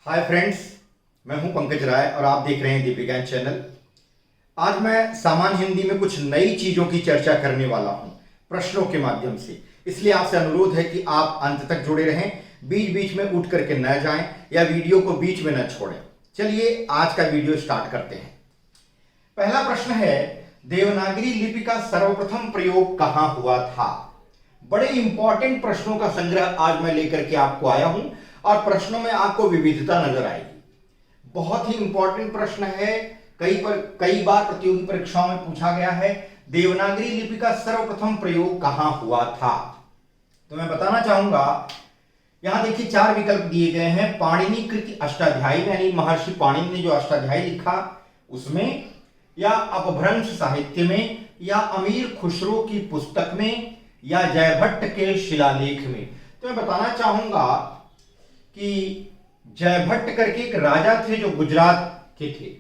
Hi friends, मैं हूं पंकज राय और आप देख रहे हैं दीपिका चैनल। आज मैं सामान्य हिंदी में कुछ नई चीजों की चर्चा करने वाला हूं प्रश्नों के माध्यम से। इसलिए आपसे अनुरोध है कि आप अंत तक जुड़े रहें, बीच बीच में उठ करके न जाएं या वीडियो को बीच में न छोड़ें। चलिए आज का वीडियो स्टार्ट करते हैं। पहला प्रश्न है, देवनागरी लिपि का सर्वप्रथम प्रयोग कहां हुआ था? बड़े इंपॉर्टेंट प्रश्नों का संग्रह आज मैं लेकर के आपको आया हूं और प्रश्नों में आपको विविधता नजर आएगी। बहुत ही इंपॉर्टेंट प्रश्न है, कई बार प्रतियोगी परीक्षाओं में पूछा गया है। देवनागरी लिपि का सर्वप्रथम प्रयोग कहां हुआ था? तो मैं बताना चाहूंगा, यहां देखिए 4 विकल्प दिए गए हैं। पाणिनि कृत अष्टाध्यायी यानी महर्षि पाणिनि ने जो अष्टाध्यायी लिखा उसमें, या अपभ्रंश साहित्य में, या अमीर खुसरो की पुस्तक में, या जयभट्ट के शिलालेख में। तो मैं बताना चाहूंगा कि जयभट्ट करके एक राजा थे जो गुजरात के थे।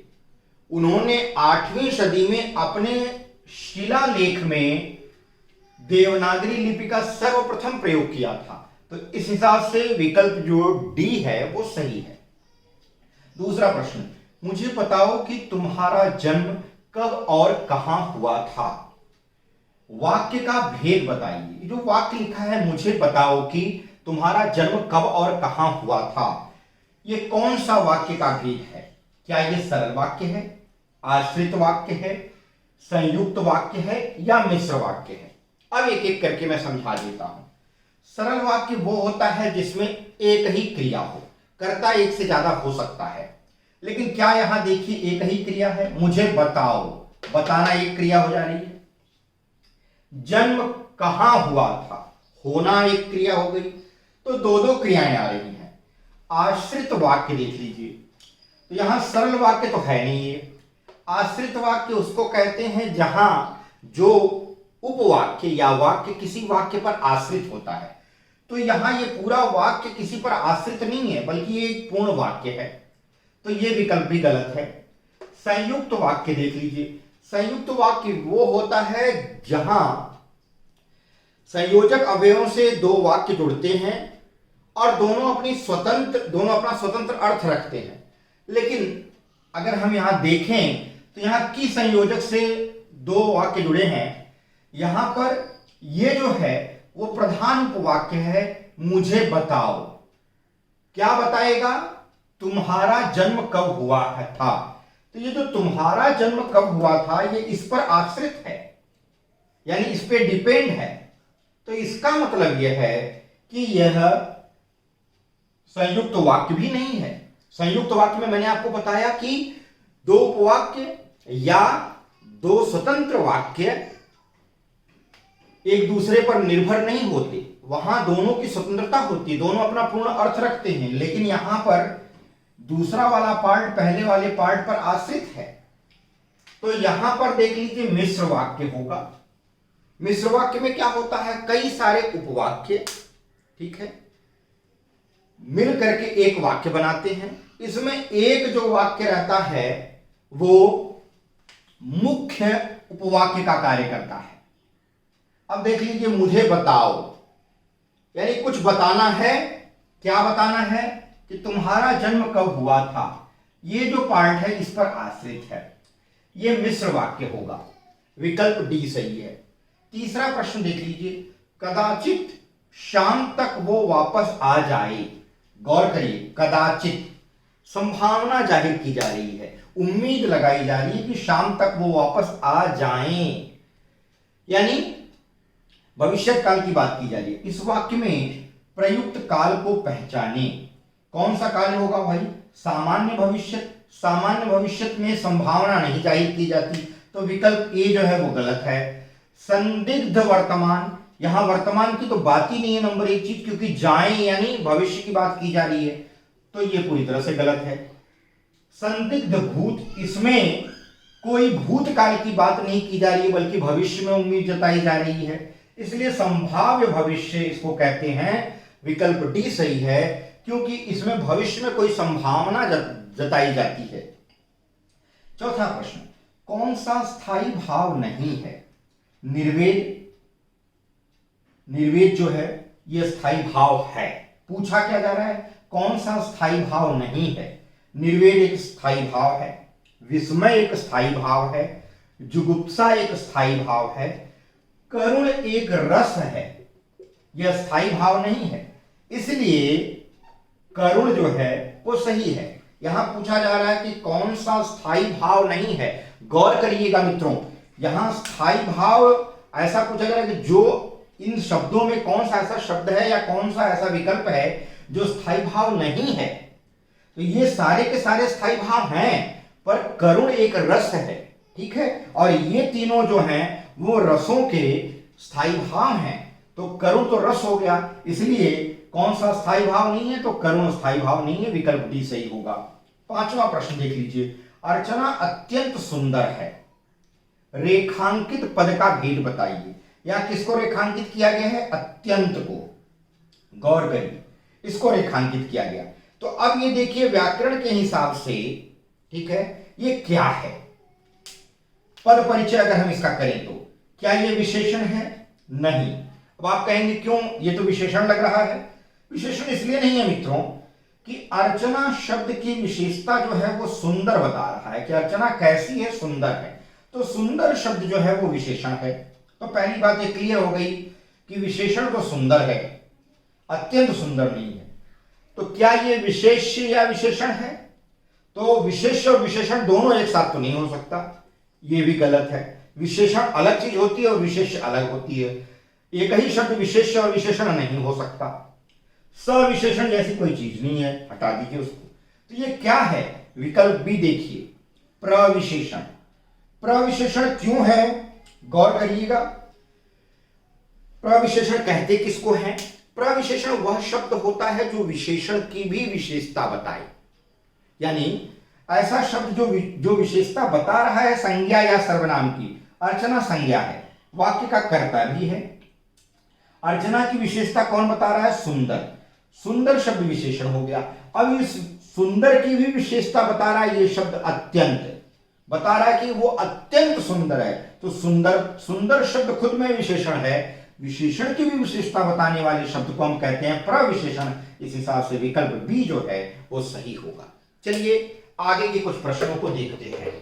उन्होंने 8वीं सदी में अपने शिलालेख में देवनागरी लिपि का सर्वप्रथम प्रयोग किया था। तो इस हिसाब से विकल्प जो डी है वो सही है। दूसरा प्रश्न, मुझे बताओ कि तुम्हारा जन्म कब और कहां हुआ था? वाक्य का भेद बताइए। जो वाक्य लिखा है, मुझे बताओ कि तुम्हारा जन्म कब और कहां हुआ था, ये कौन सा वाक्य का भेद है? क्या ये सरल वाक्य है, आश्रित वाक्य है, संयुक्त वाक्य है, या मिश्र वाक्य है? अब एक एक करके मैं समझा देता हूं। सरल वाक्य वो होता है जिसमें एक ही क्रिया हो, कर्ता एक से ज्यादा हो सकता है। लेकिन क्या यहां देखिए एक ही क्रिया है? मुझे बताओ, बताना एक क्रिया हो जा रही है। जन्म कहां हुआ था, होना एक क्रिया हो गई। तो दो क्रियाएं आ रही हैं। आश्रित वाक्य देख लीजिए, तो यहां सरल वाक्य तो है नहीं है। आश्रित वाक्य उसको कहते हैं जहां जो उपवाक्य या वाक्य किसी वाक्य पर आश्रित होता है। तो यहां ये पूरा वाक्य किसी पर आश्रित नहीं है, बल्कि ये एक पूर्ण वाक्य है। तो ये विकल्प भी गलत है। संयुक्त वाक्य देख लीजिए। संयुक्त वाक्य वो होता है जहां संयोजक अवयवों से दो वाक्य जुड़ते हैं और दोनों अपना स्वतंत्र अर्थ रखते हैं। लेकिन अगर हम यहां देखें तो यहां की संयोजक से दो वाक्य जुड़े हैं। यहां पर ये जो है वो प्रधान उपवाक्य है, मुझे बताओ। क्या बताएगा? तुम्हारा जन्म कब हुआ था। तो ये जो तुम्हारा जन्म कब हुआ था, ये इस पर आश्रित है, यानी इस पे डिपेंड है। तो इसका मतलब यह है कि यह संयुक्त वाक्य भी नहीं है। संयुक्त वाक्य में मैंने आपको बताया कि दो उपवाक्य या दो स्वतंत्र वाक्य एक दूसरे पर निर्भर नहीं होते, वहां दोनों की स्वतंत्रता होती है, दोनों अपना पूर्ण अर्थ रखते हैं। लेकिन यहां पर दूसरा वाला पार्ट पहले वाले पार्ट पर आश्रित है। तो यहां पर देख लीजिए मिश्र वाक्य होगा। मिश्र वाक्य में क्या होता है? कई सारे उपवाक्य, ठीक है, मिल करके एक वाक्य बनाते हैं। इसमें एक जो वाक्य रहता है वो मुख्य उपवाक्य का कार्य करता है। अब देख लीजिए, मुझे बताओ, यानी कुछ बताना है। क्या बताना है? कि तुम्हारा जन्म कब हुआ था। ये जो पार्ट है इस पर आश्रित है, ये मिश्र वाक्य होगा। विकल्प डी सही है। तीसरा प्रश्न देख लीजिए, कदाचित शाम तक वो वापस आ जाए। गौर करिए, कदाचित संभावना जाहिर की जा रही है, उम्मीद लगाई जा रही है कि शाम तक वो वापस आ जाएं, यानी भविष्य काल की बात की जा रही है। इस वाक्य में प्रयुक्त काल को पहचाने। कौन सा काल होगा भाई? सामान्य भविष्य। सामान्य भविष्य में संभावना नहीं जाहिर की जाती, तो विकल्प ए जो है वो गलत है। संदिग्ध वर्तमान, यहां वर्तमान की तो बात ही नहीं है नंबर एक चीज, क्योंकि जाएं यानी भविष्य की बात की जा रही है, तो ये पूरी तरह से गलत है। संदिग्ध भूत, इसमें कोई भूतकाल की बात नहीं की जा रही है, बल्कि भविष्य में उम्मीद जताई जा रही है, इसलिए संभाव्य भविष्य इसको कहते हैं। विकल्प डी सही है, क्योंकि इसमें भविष्य में कोई संभावना जताई जाती है। चौथा प्रश्न, कौन सा स्थायी भाव नहीं है? निर्वेद। निर्वेद जो है ये स्थायी भाव है। पूछा क्या जा रहा है? कौन सा स्थायी भाव नहीं है? निर्वेद एक स्थायी भाव है, विस्मय एक स्थायी भाव है, जुगुप्सा एक स्थायी भाव है, करुण एक रस है, यह स्थायी भाव नहीं है, इसलिए करुण जो है वो सही है। यहां पूछा जा रहा है कि कौन सा स्थायी भाव नहीं है। गौर करिएगा मित्रों, यहां स्थायी भाव ऐसा पूछा जा रहा है कि जो इन शब्दों में कौन सा ऐसा शब्द है या कौन सा ऐसा विकल्प है जो स्थायी भाव नहीं है। तो ये सारे के सारे स्थायी भाव हैं, पर करुण एक रस है, ठीक है, और ये तीनों जो हैं वो रसों के स्थायी भाव हैं। तो करुण तो रस हो गया, इसलिए कौन सा स्थायी भाव नहीं है? तो करुण स्थायी भाव नहीं है, विकल्प डी सही होगा। पांचवा प्रश्न देख लीजिए। अर्चना अत्यंत सुंदर है, रेखांकित पद का भेद बताइए। या किसको रेखांकित किया गया है? अत्यंत को। गौर करिए, इसको रेखांकित किया गया। तो अब ये देखिए व्याकरण के हिसाब से, ठीक है, ये क्या है? पद परिचय अगर हम इसका करें तो क्या ये विशेषण है? नहीं। अब आप कहेंगे क्यों, ये तो विशेषण लग रहा है। विशेषण इसलिए नहीं है मित्रों कि अर्चना शब्द की विशेषता जो है वो सुंदर बता रहा है कि अर्चना कैसी है, सुंदर है। तो सुंदर शब्द जो है वो विशेषण है। तो पहली बात ये क्लियर हो गई कि विशेषण तो सुंदर है, अत्यंत सुंदर नहीं है। तो क्या ये विशेष्य या विशेषण है? तो विशेष और विशेषण दोनों एक साथ तो नहीं हो सकता, ये भी गलत है। विशेषण अलग चीज होती है और विशेष्य अलग होती है। एक ही शब्द विशेष्य और विशेषण नहीं हो सकता। सविशेषण जैसी कोई चीज नहीं है, हटा दीजिए उसको। तो ये क्या है? विकल्प बी देखिए, प्रविशेषण। प्रविशेषण क्यों है? गौर करिएगा, प्रविशेषण कहते किसको है? प्रविशेषण वह शब्द होता है जो विशेषण की भी विशेषता बताए, यानी ऐसा शब्द जो विशेषता बता रहा है संज्ञा या सर्वनाम की। अर्चना संज्ञा है, वाक्य का कर्ता भी है। अर्चना की विशेषता कौन बता रहा है? सुंदर। सुंदर शब्द विशेषण हो गया। अब इस सुंदर की भी विशेषता बता रहा है ये शब्द अत्यंत, बता रहा है कि वो अत्यंत सुंदर है। तो सुंदर, सुंदर शब्द खुद में विशेषण है, विशेषण की भी विशेषता बताने वाले शब्द को हम कहते हैं प्रविशेषण। इस हिसाब से विकल्प बी जो है वो सही होगा। चलिए आगे के कुछ प्रश्नों को देखते हैं।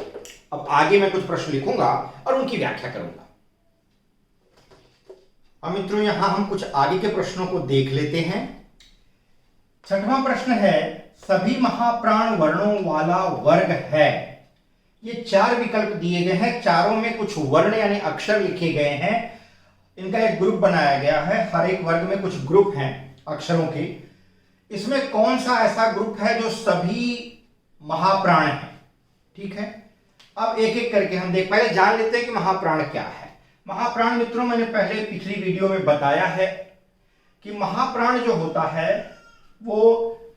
अब आगे मैं कुछ प्रश्न लिखूंगा और उनकी व्याख्या करूंगा। अब मित्रों यहां हम कुछ आगे के प्रश्नों को देख लेते हैं। छठवां प्रश्न है, सभी महाप्राण वर्णों वाला वर्ग है। ये चार विकल्प दिए गए हैं, चारों में कुछ वर्ण यानी अक्षर लिखे गए हैं। इनका एक ग्रुप बनाया गया है, हर एक वर्ग में कुछ ग्रुप हैं अक्षरों के। इसमें कौन सा ऐसा ग्रुप है जो सभी महाप्राण है? ठीक है, अब एक एक करके हम पहले जान लेते हैं कि महाप्राण क्या है। महाप्राण मित्रों मैंने पहले पिछली वीडियो में बताया है कि महाप्राण जो होता है वो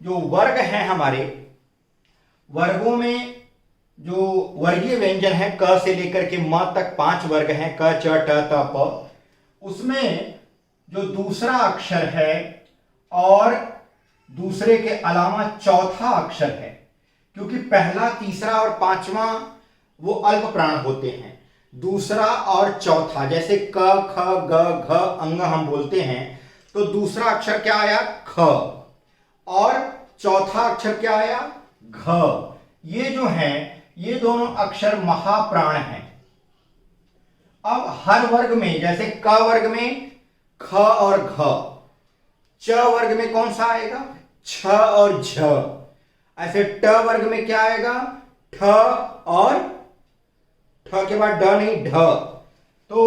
जो वर्ग है, हमारे वर्गों में जो वर्गीय व्यंजन है क से लेकर के म तक 5 वर्ग हैं, क च ट त प, उसमें जो दूसरा अक्षर है और दूसरे के अलावा चौथा अक्षर है, क्योंकि पहला, तीसरा और पांचवा वो अल्प प्राण होते हैं। दूसरा और चौथा, जैसे क ख ग घ अंग हम बोलते हैं, तो दूसरा अक्षर क्या आया? ख, और चौथा अक्षर क्या आया? घ। ये जो हैं ये दोनों अक्षर महाप्राण हैं। अब हर वर्ग में, जैसे क वर्ग में ख और घ, च वर्ग में कौन सा आएगा? छ और झ। ऐसे ट वर्ग में क्या आएगा? ठ, और ठ के बाद ड नहीं, ढ। तो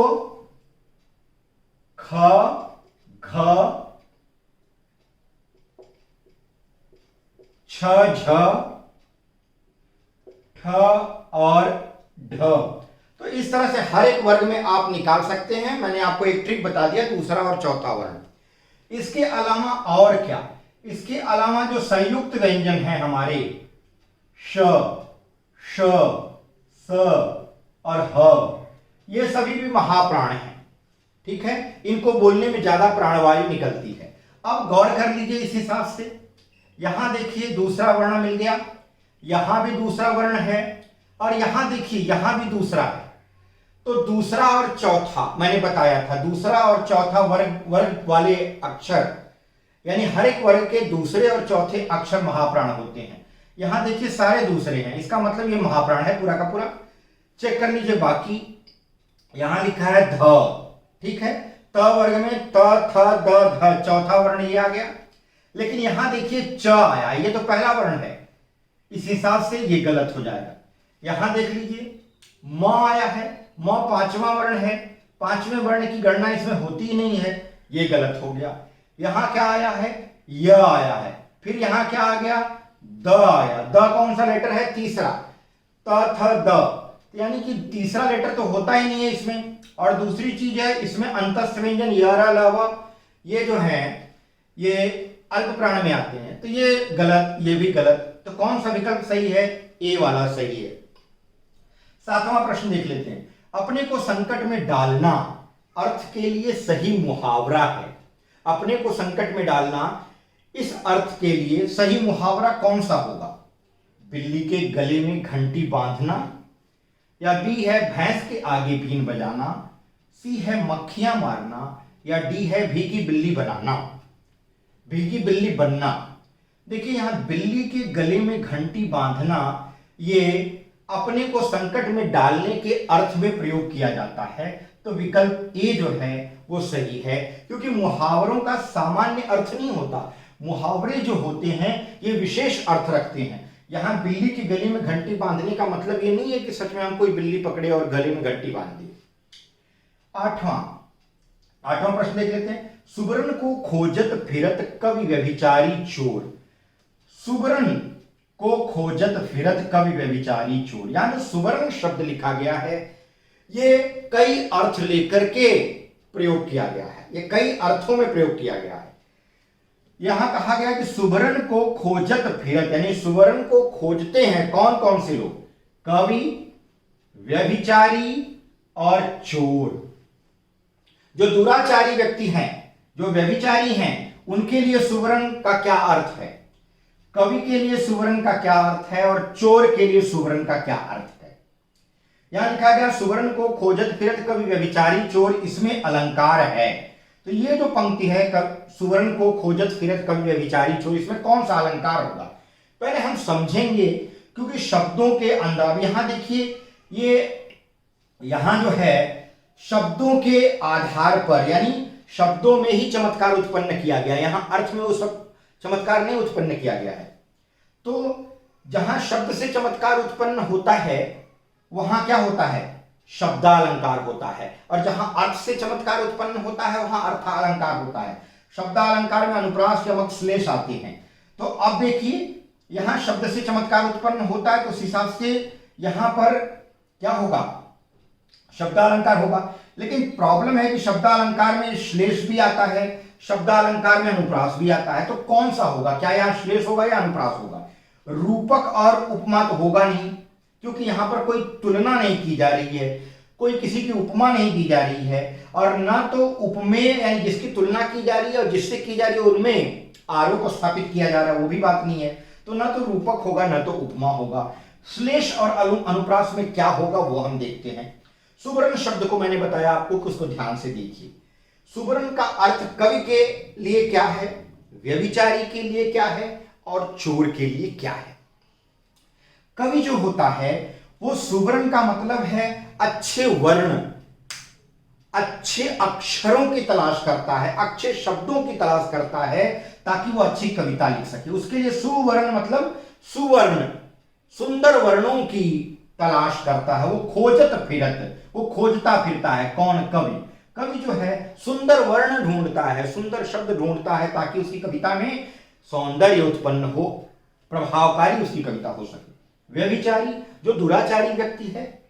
ख, घ, छ, झ, ठ और ढ। तो इस तरह से हर एक वर्ग में आप निकाल सकते हैं। मैंने आपको एक ट्रिक बता दिया, दूसरा और चौथा वर्ण। इसके अलावा और क्या? इसके अलावा जो संयुक्त व्यंजन हैं हमारे श, श, स और ह, ये सभी भी महाप्राण हैं। ठीक है, इनको बोलने में ज्यादा प्राणवायु निकलती है। अब गौर कर लीजिए इस हिसाब से, यहां देखिए दूसरा वर्ण मिल गया, यहां भी दूसरा वर्ण है, और यहां देखिए यहां भी दूसरा है। तो दूसरा और चौथा मैंने बताया था, दूसरा और चौथा वर्ग वाले अक्षर यानी हर एक वर्ग के दूसरे और चौथे अक्षर महाप्राण होते हैं। यहां देखिए सारे दूसरे हैं, इसका मतलब ये महाप्राण है पूरा का पूरा। चेक कर लीजिए बाकी, यहां लिखा है ध, ठीक है, त वर्ग में त थ द ध, चौथा वर्ण ये आ गया। लेकिन यहां देखिए च आया, ये तो पहला वर्ण है, इस हिसाब से ये गलत हो जाएगा। यहां देख लीजिए म आया है, म पांचवा वर्ण है, पांचवें वर्ण की गणना इसमें होती ही नहीं है, ये गलत हो गया। यहां क्या आया है, य आया है, फिर यहां क्या आ गया, द आया, द कौन सा लेटर है, तीसरा, त थ द, यानी कि तीसरा लेटर तो होता ही नहीं है इसमें। और दूसरी चीज है इसमें अंतस्थ व्यंजन य र ल व, ये जो है ये अल्प प्राण में आते हैं, तो ये गलत, ये भी गलत। तो कौन सा विकल्प सही है, ए वाला सही है। सातवां प्रश्न देख लेते हैं। अपने को संकट में डालना अर्थ के लिए सही मुहावरा है। अपने को संकट में डालना, इस अर्थ के लिए सही मुहावरा कौन सा होगा? बिल्ली के गले में घंटी बांधना, या बी है भैंस के आगे बीन बजाना, सी है मक्खियां मारना, या डी है भीगी बिल्ली बनाना। भीगी बिल्ली बनना, देखिए यहां बिल्ली के गले में घंटी बांधना, ये अपने को संकट में डालने के अर्थ में प्रयोग किया जाता है, तो विकल्प ए जो है वो सही है। क्योंकि मुहावरों का सामान्य अर्थ नहीं होता, मुहावरे जो होते हैं ये विशेष अर्थ रखते हैं। यहां बिल्ली के गले में घंटी बांधने का मतलब ये नहीं है कि सच में हम कोई बिल्ली पकड़े और गले में घंटी बांध दी। आठवां प्रश्न देख लेते हैं। सुबरन को खोजत फिरत कवि व्यभिचारी चोर। सुबरन को खोजत फिरत कवि व्यभिचारी चोर, यानी सुवर्ण शब्द लिखा गया है, ये कई अर्थ लेकर के प्रयोग किया गया है, ये कई अर्थों में प्रयोग किया गया है। यहां कहा गया कि सुवर्ण को खोजत फिरत, यानी सुवर्ण को खोजते हैं कौन कौन से लोग, कवि, व्यभिचारी और चोर। जो दुराचारी व्यक्ति हैं, जो व्यभिचारी हैं, उनके लिए सुवर्ण का क्या अर्थ है, कवि के लिए सुवर्ण का क्या अर्थ है, और चोर के लिए सुवर्ण का क्या अर्थ है। यहां लिखा गया सुवर्ण को खोजत फिरत कवि व्यभिचारी चोर, इसमें अलंकार है। तो ये जो पंक्ति है सुवर्ण को खोजत फिरत कवि व्यभिचारी चोर, इसमें कौन सा अलंकार होगा पहले हम समझेंगे, क्योंकि शब्दों के अंदर यहां देखिए ये यहां जो है शब्दों के आधार पर, यानी शब्दों में ही चमत्कार उत्पन्न किया गया, यहां अर्थ में वो सब चमत्कार नहीं उत्पन्न किया गया है। तो जहां शब्द से चमत्कार उत्पन्न होता है वहां क्या होता है, शब्दालंकार होता है, और जहां अर्थ से चमत्कार उत्पन्न होता है वहां अर्थालंकार होता है। शब्दालंकार में अनुप्रास, यमक, श्लेष आते हैं। तो अब देखिए यहां शब्द से चमत्कार उत्पन्न होता है, तो उस हिसाब से यहां पर क्या होगा, शब्दालंकार होगा। लेकिन प्रॉब्लम है कि शब्दालंकार में श्लेष भी आता है, शब्दालंकार में अनुप्रास भी आता है, तो कौन सा होगा, क्या यहां श्लेष होगा या अनुप्रास होगा? रूपक और उपमा तो होगा नहीं, क्योंकि यहां पर कोई तुलना नहीं की जा रही है, कोई किसी की उपमा नहीं दी जा रही है, और ना तो उपमेय यानी जिसकी तुलना की जा रही है और जिससे की जा रही है उनमें आरोप स्थापित किया जा रहा है, वो भी बात नहीं है। तो ना तो रूपक होगा ना तो उपमा होगा। श्लेष और अनुप्रास में क्या होगा वो हम देखते हैं। सुवर्ण शब्द को मैंने बताया आपको कि उसको ध्यान से देखिए। सुवर्ण का अर्थ कवि के लिए क्या है, व्यभिचारी के लिए क्या है, और चोर के लिए क्या है। कवि जो होता है वो सुवर्ण का मतलब है अच्छे वर्ण, अच्छे अक्षरों की तलाश करता है, अच्छे शब्दों की तलाश करता है ताकि वो अच्छी कविता लिख सके। उसके लिए सुवर्ण मतलब सुवर्ण, सुंदर वर्णों की तलाश करता है। वो खोजत फिरत, वो खोजता फिरता है, कौन, कवि। कवि जो है सुंदर वर्ण ढूंढता है, सुंदर शब्द ढूंढता है ताकि उसकी कविता में सौंदर्य उत्पन्न हो, प्रभावकारी उसकी कविता हो सके। व्यभिचारी जो दुराचारी व्यक्ति है,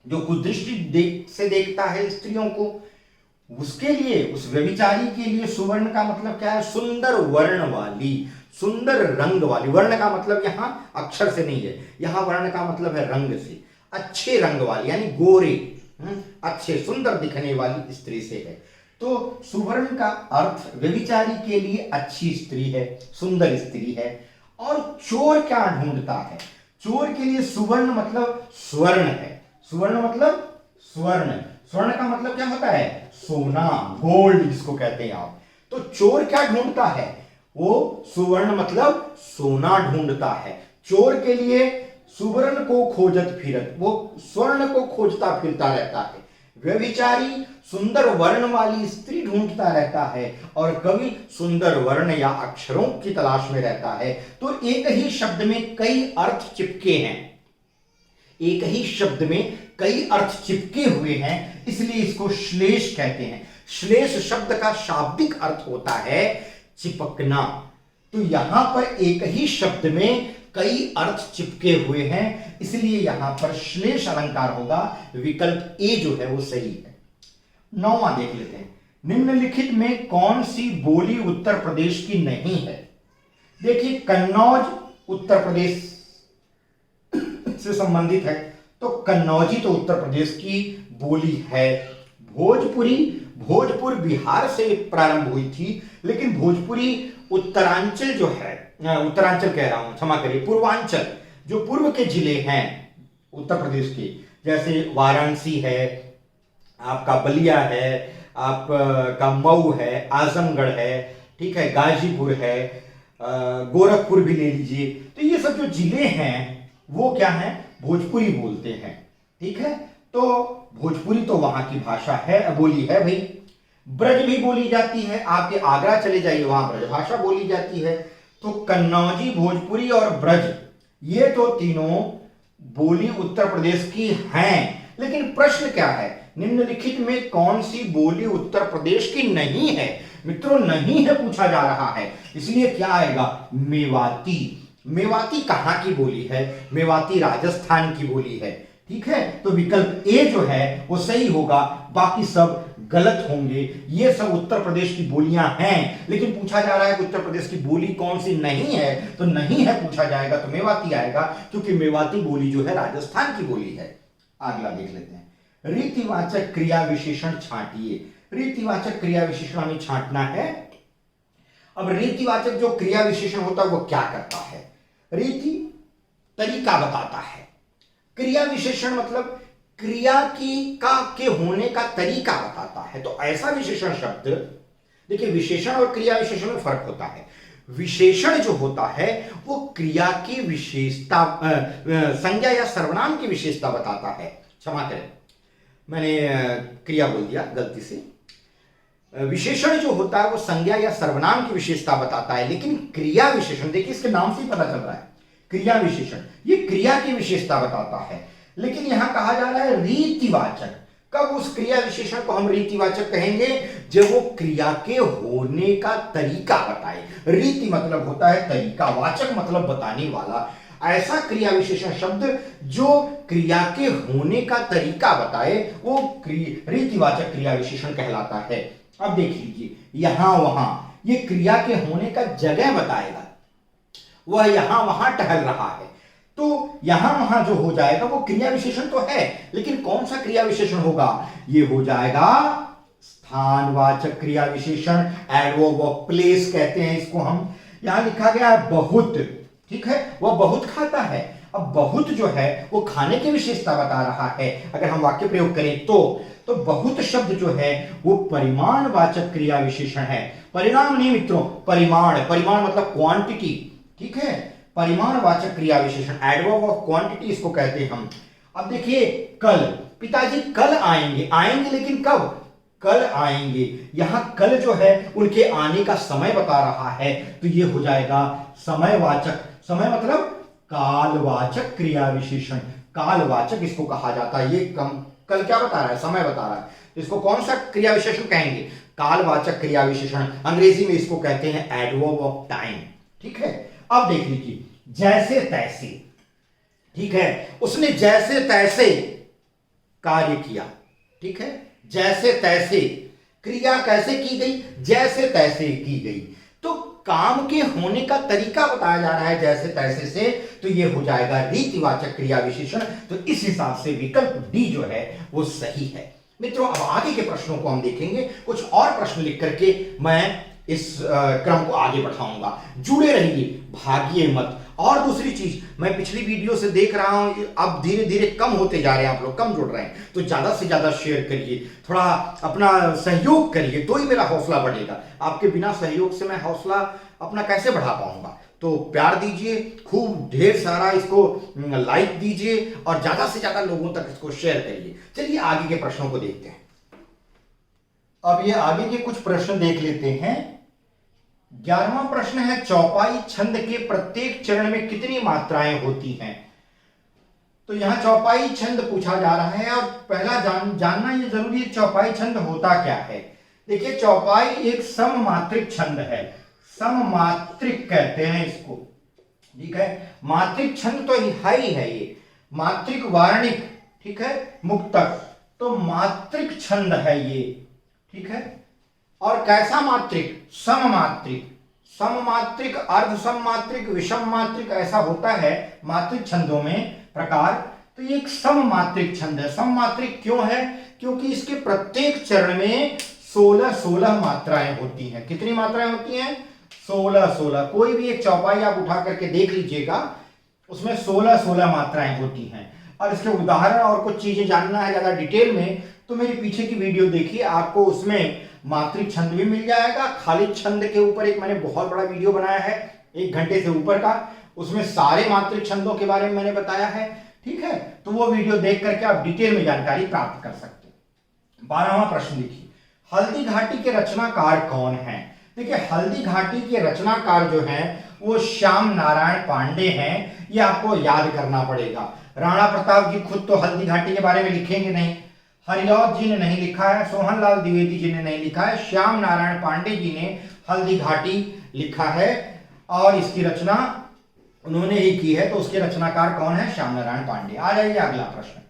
जो कुदृष्टि से देखता है स्त्रियों को, उसके लिए, उस व्यभिचारी के लिए सुवर्ण का मतलब क्या है, सुंदर वर्ण वाली, सुंदर रंग वाली। वर्ण का मतलब यहां अक्षर से नहीं है, यहां वर्ण का मतलब है रंग से, अच्छे रंग वाली यानी गोरे, अच्छे सुंदर दिखने वाली स्त्री से है। तो सुवर्ण का अर्थ व्यभिचारी के लिए अच्छी स्त्री है, सुंदर स्त्री है। और चोर क्या ढूंढता है, चोर के लिए सुवर्ण मतलब स्वर्ण है। सुवर्ण मतलब स्वर्ण, स्वर्ण का मतलब क्या होता है, सोना, गोल्ड जिसको कहते हैं आप। तो चोर क्या ढूंढता है? वो सुवर्ण मतलब सोना ढूंढता है। चोर के लिए सुवर्ण को खोजत फिरत, वो स्वर्ण को खोजता फिरता रहता है। व्यभिचारी सुंदर वर्ण वाली स्त्री ढूंढता रहता है और कवि सुंदर वर्ण या अक्षरों की तलाश में रहता है। तो एक ही शब्द में कई अर्थ चिपके हैं, एक ही शब्द में कई अर्थ चिपके हुए हैं, इसलिए इसको श्लेष कहते हैं। श्लेष शब्द का शाब्दिक अर्थ होता है चिपकना। तो यहां पर एक ही शब्द में कई अर्थ चिपके हुए हैं, इसलिए यहां पर श्लेष अलंकार होगा। विकल्प ए जो है वो सही है। 9वां देख लेते हैं। निम्नलिखित में कौन सी बोली उत्तर प्रदेश की नहीं है? देखिए, कन्नौज उत्तर प्रदेश से संबंधित है, तो कन्नौजी तो उत्तर प्रदेश की बोली है। भोजपुरी, भोजपुर बिहार से प्रारंभ हुई थी, लेकिन भोजपुरी उत्तरांचल जो है, उत्तरांचल कह रहा हूं, क्षमा करिए, पूर्वांचल, जो पूर्व के जिले हैं उत्तर प्रदेश के, जैसे वाराणसी है, आपका बलिया है, आपका मऊ है, आजमगढ़ है, ठीक है, गाजीपुर है, गोरखपुर भी ले लीजिए, तो ये सब जो जिले हैं वो क्या है? भोजपुरी बोलते हैं। ठीक है, तो भोजपुरी तो वहां की भाषा है, बोली है भाई। ब्रज भी बोली जाती है, आपके आगरा चले जाइए वहां ब्रज भाषा बोली जाती है। तो कन्नौजी, भोजपुरी और ब्रज, ये तो तीनों बोली उत्तर प्रदेश की हैं। लेकिन प्रश्न क्या है? निम्नलिखित में कौन सी बोली उत्तर प्रदेश की नहीं है? मित्रों, नहीं है पूछा जा रहा है, इसलिए क्या आएगा? मेवाती। मेवाती कहां की बोली है? मेवाती राजस्थान की बोली है। ठीक है, तो विकल्प ए जो है वो सही होगा, बाकी सब गलत होंगे। ये सब उत्तर प्रदेश की बोलियां हैं, लेकिन पूछा जा रहा है कि उत्तर प्रदेश की बोली कौन सी नहीं है, तो नहीं है पूछा जाएगा तो मेवाती आएगा, क्योंकि मेवाती बोली जो है राजस्थान की बोली है। अगला देख लेते हैं। रीतिवाचक क्रिया विशेषण छांटिए। रीतिवाचक क्रिया विशेषण हमें छांटना है। अब रीतिवाचक जो क्रिया विशेषण होता है वो क्या करता है? रीति तरीका बताता है, क्रिया विशेषण मतलब क्रिया के होने का तरीका बताता है। तो ऐसा विशेषण शब्द, देखिए विशेषण और क्रिया विशेषण में फर्क होता है। विशेषण जो होता है वो क्रिया की विशेषता, संज्ञा या सर्वनाम की विशेषता बताता है। क्षमा करें, मैंने क्रिया बोल दिया गलती से। विशेषण जो होता है वो संज्ञा या सर्वनाम की विशेषता बताता है, लेकिन क्रिया विशेषण, देखिए इसके नाम से ही पता चल रहा है, क्रिया विशेषण ये क्रिया की विशेषता बताता है। लेकिन यहां कहा जा रहा है रीतिवाचक। कब उस क्रिया विशेषण को हम रीतिवाचक कहेंगे? जब वो क्रिया के होने का तरीका बताए। रीति मतलब होता है तरीका, वाचक मतलब बताने वाला। ऐसा क्रिया विशेषण शब्द जो क्रिया के होने का तरीका बताए वो रीतिवाचक क्रिया विशेषण कहलाता है। अब देख लीजिए, यहां वहां ये क्रिया के होने का जगह बताएगा, वह यहां वहां टहल रहा है, तो यहां वहां जो हो जाएगा वो क्रिया विशेषण तो है, लेकिन कौन सा क्रिया विशेषण होगा? ये हो जाएगा स्थानवाचक क्रिया विशेषण, एडवर्ब ऑफ प्लेस कहते हैं इसको हम। यहां लिखा गया है बहुत, ठीक है, वह बहुत खाता है। अब बहुत जो है वो खाने की विशेषता बता रहा है। अगर हम वाक्य प्रयोग करें तो बहुत शब्द जो है वो परिमाणवाचक क्रिया विशेषण है। परिणाम नहीं मित्रों, परिमाण। परिमाण मतलब क्वांटिटी, ठीक है, परिमाणवाचक क्रिया विशेषण, एडवर्ब ऑफ क्वांटिटी इसको कहते हैं हम। अब देखिए, कल पिताजी कल आएंगे, आएंगे लेकिन कब? कल आएंगे। यहां कल जो है उनके आने का समय बता रहा है, तो ये हो जाएगा समयवाचक। समय मतलब कालवाचक क्रिया विशेषण, कालवाचक इसको कहा जाता है। ये कल क्या बता रहा है? समय बता रहा है, तो इसको कौन सा क्रिया विशेषण कहेंगे? कालवाचक क्रिया विशेषण। अंग्रेजी में इसको कहते हैं एडवर्ब ऑफ टाइम। ठीक है, अब देख लीजिए, जैसे तैसे, ठीक है, उसने जैसे तैसे कार्य किया। ठीक है, जैसे तैसे, क्रिया कैसे की गई? जैसे तैसे की गई। तो काम के होने का तरीका बताया जा रहा है जैसे तैसे से, तो ये हो जाएगा रीतिवाचक क्रिया विशेषण। तो इस हिसाब से विकल्प डी जो है वो सही है। मित्रों, अब आगे के प्रश्नों को हम देखेंगे। कुछ और प्रश्न लिख करके मैं इस क्रम को आगे बढ़ाऊंगा। जुड़े रहिए, भागिए मत। और दूसरी चीज, मैं पिछली वीडियो से देख रहा हूं अब धीरे धीरे कम होते जा रहे हैं, आप लोग कम जुड़ रहे हैं, तो ज्यादा से ज्यादा शेयर करिए, थोड़ा अपना सहयोग करिए, तो ही मेरा हौसला बढ़ेगा। आपके बिना सहयोग से मैं हौसला अपना कैसे बढ़ा पाऊंगा? तो प्यार दीजिए, खूब ढेर सारा इसको लाइक दीजिए और ज्यादा से ज्यादा लोगों तक इसको शेयर करिए। चलिए आगे के प्रश्नों को देखते हैं। अब ये आगे के कुछ प्रश्न देख लेते हैं। 11वां प्रश्न है, चौपाई छंद के प्रत्येक चरण में कितनी मात्राएं होती हैं? तो यहां चौपाई छंद पूछा जा रहा है और पहला जानना ये जरूरी है, चौपाई छंद होता क्या है। देखिए, चौपाई एक सममात्रिक छंद है, सममात्रिक कहते हैं इसको, ठीक है। मात्रिक छंद तो है ही है, ये मात्रिक वार्णिक, ठीक है, मुक्तक, तो मात्रिक छंद है ये, ठीक है। और कैसा मात्रिक? सममात्रिक, सममात्रिक, अर्ध सममात्रिक, विषम मात्रिक, ऐसा होता है मात्रिक छंदों में प्रकार। तो ये एक सममात्रिक छंद है। सममात्रिक क्यों है? क्योंकि इसके प्रत्येक चरण में 16-16 मात्राएं होती हैं। कितनी मात्राएं होती हैं? 16-16। कोई भी एक चौपाई आप उठा करके देख लीजिएगा, उसमें 16-16 मात्राएं होती हैं। और इसके उदाहरण और कुछ चीजें जानना है ज्यादा डिटेल में, तो मेरी पीछे की वीडियो देखिए, आपको उसमें मात्रिक छंद भी मिल जाएगा। खाली छंद के ऊपर एक मैंने बहुत बड़ा वीडियो बनाया है, 1 घंटे से ऊपर का, उसमें सारे मात्रिक छंदों के बारे में मैंने बताया है, ठीक है। तो वो वीडियो देख करके आप डिटेल में जानकारी प्राप्त कर सकते हैं। 12वां प्रश्न देखिए, हल्दी घाटी के रचनाकार कौन है? देखिए, हल्दी घाटी के रचनाकार जो हैं वो श्याम नारायण पांडे हैं। ये आपको याद करना पड़ेगा। राणा प्रताप जी खुद तो हल्दी घाटी के बारे में लिखेंगे नहीं, हरिलौत जी ने नहीं लिखा है, सोहनलाल द्विवेदी जी ने नहीं लिखा है, श्याम नारायण पांडे जी ने हल्दी घाटी लिखा है और इसकी रचना उन्होंने ही की है। तो उसके रचनाकार कौन है? श्याम नारायण पांडे। आ जाइए अगला प्रश्न,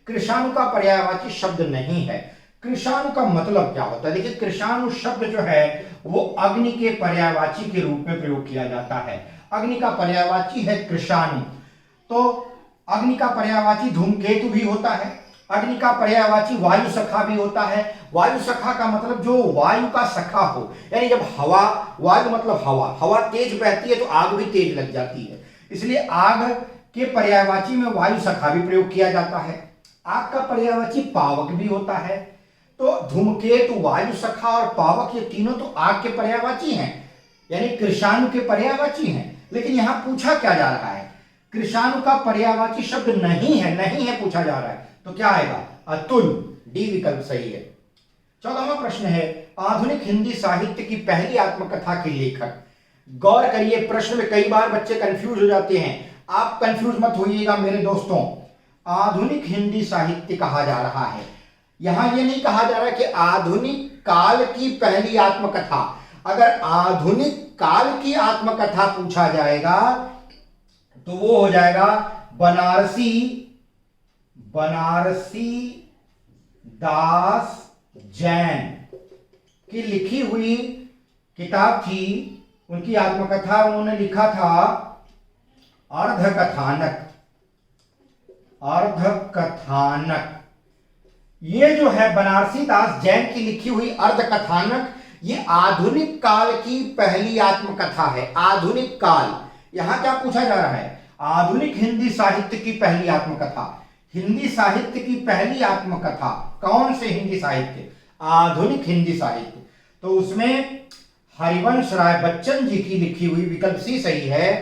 कृषाणु का पर्यायवाची शब्द नहीं है। कृषाणु का मतलब क्या होता है? देखिए, कृषाणु शब्द जो है वो अग्नि के पर्यायवाची के रूप में प्रयोग किया जाता है। अग्नि का पर्यायवाची है कृषाणु। तो अग्नि का पर्यायवाची धूमकेतु भी होता है, अग्नि का पर्यायवाची वायु सखा भी होता है। वायु सखा का मतलब जो वायु का सखा हो, यानी जब हवा, वायु मतलब हवा, हवा तेज बहती है तो आग भी तेज लग जाती है, इसलिए आग के पर्यायवाची में वायु सखा भी प्रयोग किया जाता है। आग का पर्यायवाची पावक भी होता है। तो धूमकेतु, वायु सखा और पावक, ये तीनों तो आग के पर्यायवाची हैं, यानी कृषाणु के पर्यायवाची हैं। लेकिन यहां पूछा क्या जा रहा है? कृषाणु का पर्यायवाची शब्द नहीं है, नहीं है पूछा जा रहा है, तो क्या आएगा? अतुल, डी विकल्प सही है। 14वां प्रश्न है, आधुनिक हिंदी साहित्य की पहली आत्मकथा के लेखक। गौर करिए, प्रश्न में कई बार बच्चे कंफ्यूज हो जाते हैं, आप कंफ्यूज मत होइएगा मेरे दोस्तों। आधुनिक हिंदी साहित्य कहा जा रहा है, यहां ये नहीं कहा जा रहा कि आधुनिक काल की पहली आत्मकथा। अगर आधुनिक काल की आत्मकथा पूछा जाएगा तो वो हो जाएगा बनारसी दास जैन की लिखी हुई किताब थी, उनकी आत्मकथा उन्होंने लिखा था अर्धकथानक। अर्धकथानक, ये जो है बनारसी दास जैन की लिखी हुई अर्धकथानक, ये आधुनिक काल की पहली आत्मकथा है। आधुनिक काल, यहां क्या पूछा जा रहा है? आधुनिक हिंदी साहित्य की पहली आत्मकथा। हिंदी साहित्य की पहली आत्मकथा, कौन से हिंदी साहित्य? आधुनिक हिंदी साहित्य। तो उसमें हरिवंश राय बच्चन जी की लिखी हुई, विकल्प सी सही है,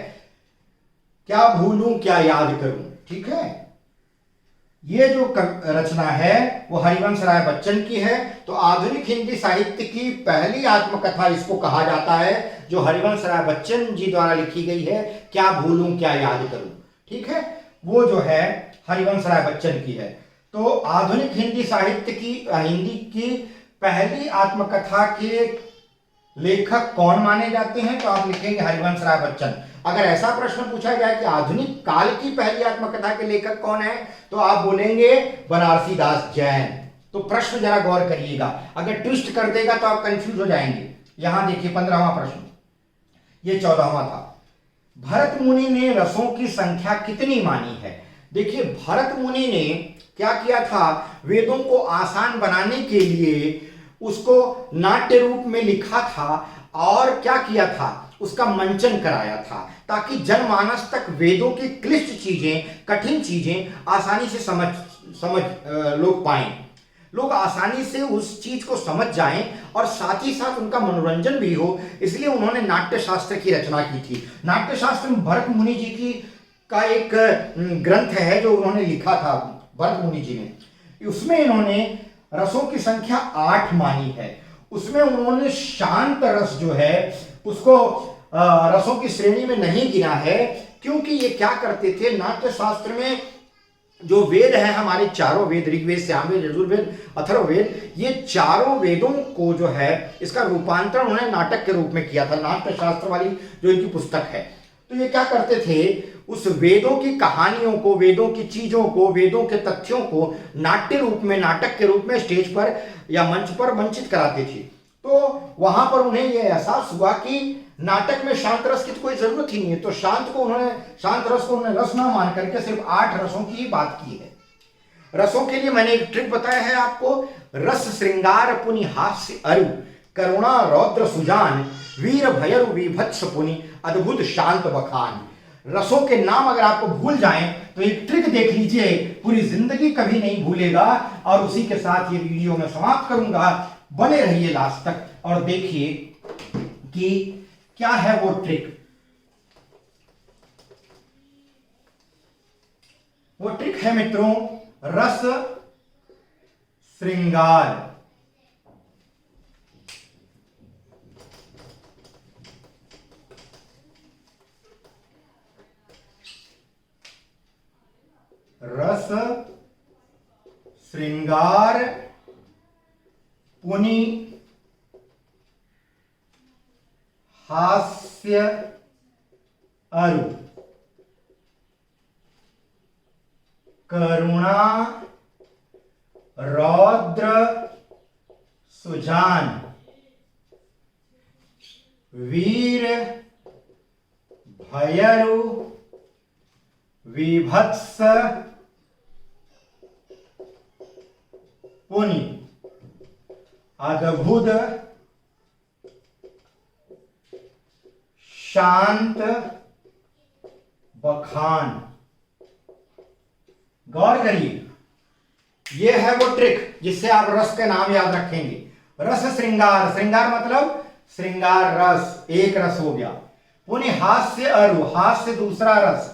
क्या भूलूं क्या याद करूं, ठीक है। ये जो रचना है वो हरिवंश राय बच्चन की है। तो आधुनिक हिंदी साहित्य की पहली आत्मकथा इसको कहा जाता है, जो हरिवंश राय बच्चन जी द्वारा लिखी गई है, क्या भूलूं क्या याद करूं, ठीक है। वो जो है हरिवंश राय बच्चन की है। तो आधुनिक हिंदी साहित्य की, हिंदी की पहली आत्मकथा के लेखक कौन माने जाते हैं? तो आप लिखेंगे हरिवंश राय बच्चन। अगर ऐसा प्रश्न पूछा जाए कि आधुनिक काल की पहली आत्मकथा के लेखक कौन है, तो आप बोलेंगे बनारसी दास जैन। तो प्रश्न जरा गौर करिएगा, अगर ट्विस्ट कर देगा तो आप कंफ्यूज हो जाएंगे। यहां देखिए 15वां प्रश्न, ये 14वां था। भरत मुनि ने रसों की संख्या कितनी मानी है? देखिए, भरत मुनि ने क्या किया था, वेदों को आसान बनाने के लिए उसको नाट्य रूप में लिखा था, और क्या किया था, उसका मंचन कराया था, ताकि जनमानस तक वेदों की क्लिष्ट चीजें, कठिन चीजें आसानी से समझ लोग पाएं, लोग आसानी से उस चीज को समझ जाएं और साथ ही साथ उनका मनोरंजन भी हो। इसलिए उन्होंने नाट्य शास्त्र की रचना की थी। नाट्य शास्त्र में भरत मुनि जी की का एक ग्रंथ है जो उन्होंने लिखा था, भरत मुनि जी ने। उसमें इन्होंने रसों की संख्या 8 मानी है। उसमें उन्होंने शांत रस जो है उसको रसों की श्रेणी में नहीं गिना है, क्योंकि ये क्या करते थे, नाट्य शास्त्र में जो वेद है, हमारे चारों वेद, ऋग्वेद, सामवेद, यजुर्वेद, अथर्ववेद, ये चारों वेदों को जो है इसका रूपांतरण उन्होंने नाटक के रूप में किया था, नाट्य शास्त्र वाली जो इनकी पुस्तक है। तो ये क्या करते थे, उस वेदों की कहानियों को, वेदों की चीजों को, वेदों के तथ्यों को नाट्य रूप में, नाटक के रूप में स्टेज पर या मंच पर मंचित कराते थे। तो वहां पर उन्हें यह एहसास हुआ कि नाटक में शांत रस की तो कोई जरूरत ही नहीं है, तो शांत रस को उन्होंने रस ना मान करके सिर्फ 8 रसों की ही बात की है। रसों के लिए मैंने एक ट्रिक बताया है आपको, रस श्रृंगार पुनि हास्य अरु, करुणा रौद्र सुजान, वीर भयरु विभत्स पुनि, अद्भुत शांत बखान। रसों के नाम अगर आपको भूल जाएं तो एक ट्रिक देख लीजिए, पूरी जिंदगी कभी नहीं भूलेगा। और उसी के साथ ये वीडियो मैं समाप्त करूंगा। बने रहिए लास्ट तक और देखिए कि क्या है वो ट्रिक। वो ट्रिक है मित्रों, रस श्रृंगार। रस श्रृंगार पुनि हास्य अरु, करुणा रौद्र सुजान, वीर भयरु विभत्स पुनि, अद्भुत शांत बखान। गौर करिए, यह है वो ट्रिक जिससे आप रस के नाम याद रखेंगे। रस श्रृंगार, श्रृंगार मतलब श्रृंगार रस, एक रस हो गया। पुनि हास्य अरु, हास्य दूसरा रस।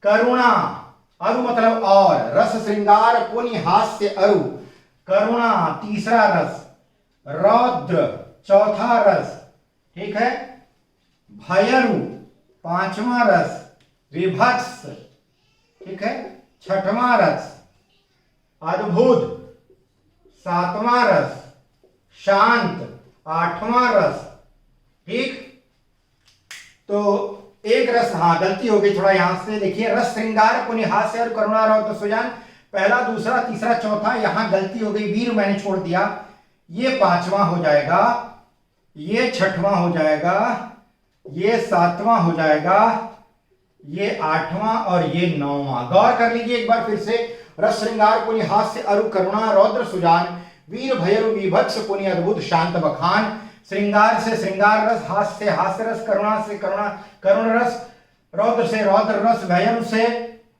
करुणा, अरु मतलब और, रस श्रृंगार पुनि हास्य अरु, करुणा तीसरा रस, रौद्र चौथा रस, ठीक है, भयरु पांचवा रस, विभत्स, ठीक है, छठवां रस, अद्भुत सातवां रस, शांत आठवां रस। ठीक, तो एक रस, हाँ गलती हो गई थोड़ा, यहां से देखिए, रस श्रृंगार पुनि हास्य और करुणा रौद्र सुजान, पहला दूसरा तीसरा चौथा, यहां गलती हो गई, वीर मैंने छोड़ दिया, ये पांचवा हो जाएगा, ये छठवां हो जाएगा, ये सातवां हो जाएगा, ये आठवां और ये नौवां। गौर कर लीजिए एक बार फिर से, रस श्रृंगार पुनि हास्य अरु, करुणा रौद्र सुजान, वीर भयरु विभत्स पुनि, अद्भुत शांत बखान। श्रृंगार से श्रृंगार रस, हास्य से हास्य रस, करुणा से करुण रस, रौद्र से रौद्र रस, भयरु से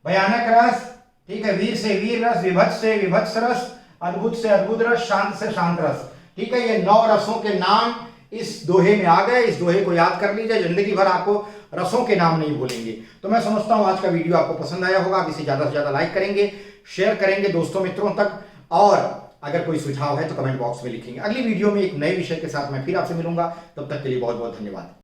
भयानक रस, ठीक है, वीर से वीर रस, विभत्स से विभत्स रस, अद्भुत से अद्भुत रस, शांत से शांत रस। ठीक है, ये 9 रसों के नाम इस दोहे में आ गए। इस दोहे को याद कर लीजिए, जिंदगी भर आपको रसों के नाम नहीं भूलेंगे। तो मैं समझता हूं आज का वीडियो आपको पसंद आया होगा। आप इसे ज्यादा से ज्यादा लाइक करेंगे, शेयर करेंगे दोस्तों मित्रों तक, और अगर कोई सुझाव है तो कमेंट बॉक्स में लिखेंगे। अगली वीडियो में एक नए विषय के साथ मैं फिर आपसे मिलूंगा। तब तक के लिए बहुत बहुत धन्यवाद।